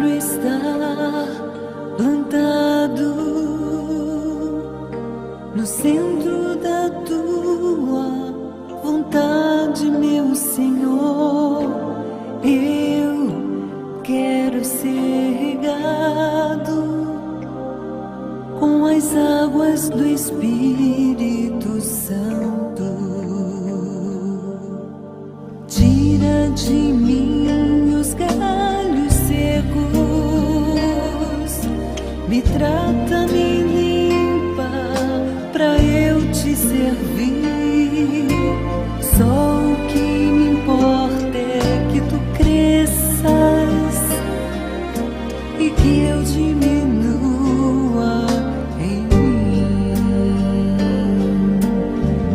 quero estar plantado no centro da tua vontade, meu Senhor. Eu quero ser regado com as águas do Espírito Santo. Tira de mim os galhos secos, me trata, me limpa, pra eu te servir. Só o que me importa é que tu cresças e que eu diminua em mim.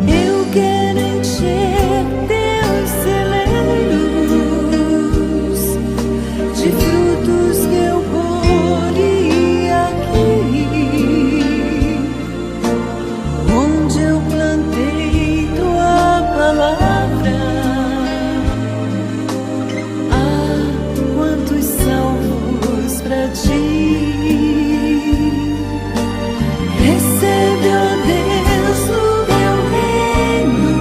Eu quero encher teus celeiros de frutos que eu colhi aqui, onde eu plantei tua palavra. Ah, quantos salvos pra ti. Recebe, ó Deus, no teu reino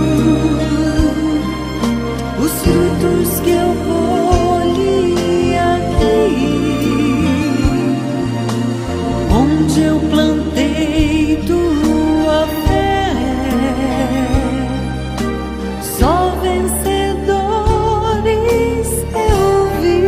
os frutos que eu colhi aqui, onde eu plantei tua fé. Só vencedores eu vi.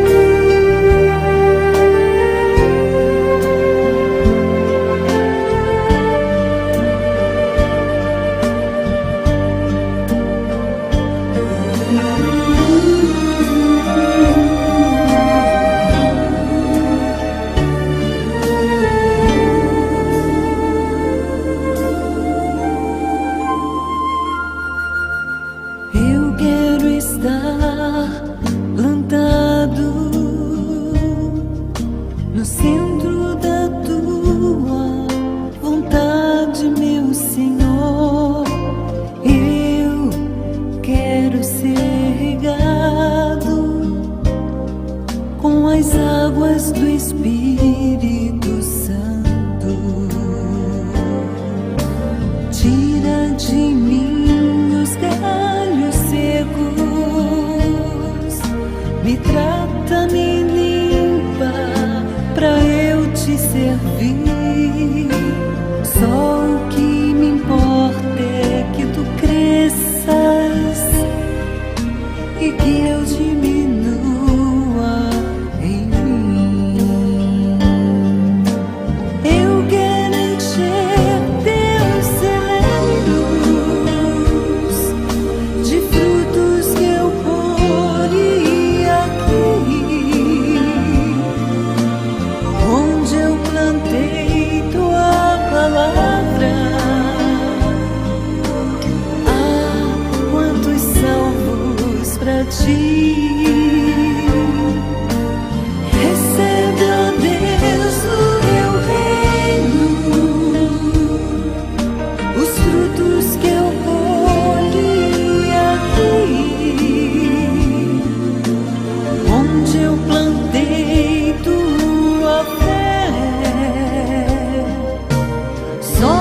Eu quero estar plantado no centro da tua vontade, meu Senhor. Eu quero ser regado com as águas do Espírito Santo. Tira de mim os galhos secos, me trata, me limpa, pra eu te servir. Só o que me importa é que tu cresças e que eu diminua em mim. Eu quero encher teus celeiros de frutos que eu colhi aqui, onde eu plantei tua palavra. Ah, quantos salvos pra ti. Recebe, ó Deus, no teu reino os frutos que eu colhi aqui, onde eu plantei tua fé. Só